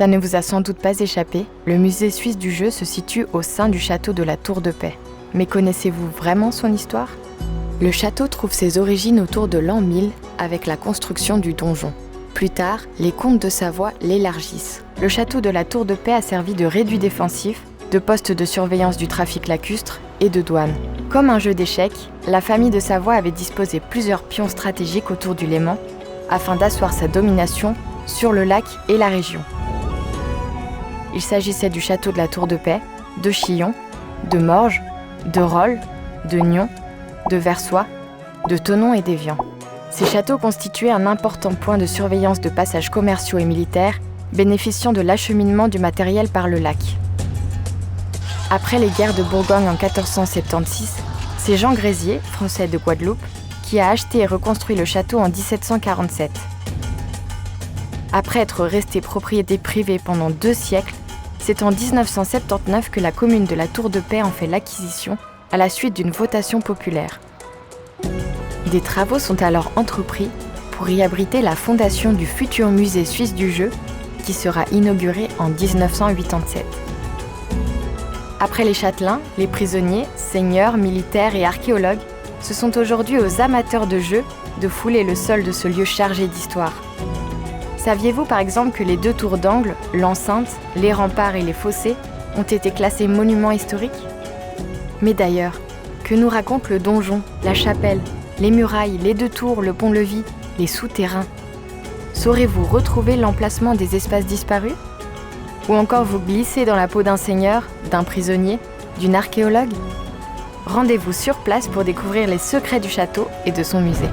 Ça ne vous a sans doute pas échappé, le musée suisse du jeu se situe au sein du château de la Tour de Paix. Mais connaissez-vous vraiment son histoire ? Le château trouve ses origines autour de l'an 1000 avec la construction du donjon. Plus tard, les comtes de Savoie l'élargissent. Le château de la Tour de Paix a servi de réduit défensif, de poste de surveillance du trafic lacustre et de douane. Comme un jeu d'échecs, la famille de Savoie avait disposé plusieurs pions stratégiques autour du Léman afin d'asseoir sa domination sur le lac et la région. Il s'agissait du château de la Tour de Paix, de Chillon, de Morges, de Rolles, de Nyon, de Versoix, de Thonon et d'Évian. Ces châteaux constituaient un important point de surveillance de passages commerciaux et militaires, bénéficiant de l'acheminement du matériel par le lac. Après les guerres de Bourgogne en 1476, c'est Jean Grésier, français de Guadeloupe, qui a acheté et reconstruit le château en 1747. Après être resté propriété privée pendant 2 siècles, c'est en 1979 que la commune de la Tour de Paix en fait l'acquisition à la suite d'une votation populaire. Des travaux sont alors entrepris pour y abriter la fondation du futur musée suisse du jeu qui sera inauguré en 1987. Après les châtelains, les prisonniers, seigneurs, militaires et archéologues, ce sont aujourd'hui aux amateurs de jeux de fouler le sol de ce lieu chargé d'histoire. Saviez-vous par exemple que les 2 tours d'angle, l'enceinte, les remparts et les fossés ont été classés monuments historiques ? Mais d'ailleurs, que nous racontent le donjon, la chapelle, les murailles, les 2 tours, le pont-levis, les souterrains ? Saurez-vous retrouver l'emplacement des espaces disparus ? Ou encore vous glisser dans la peau d'un seigneur, d'un prisonnier, d'une archéologue ? Rendez-vous sur place pour découvrir les secrets du château et de son musée.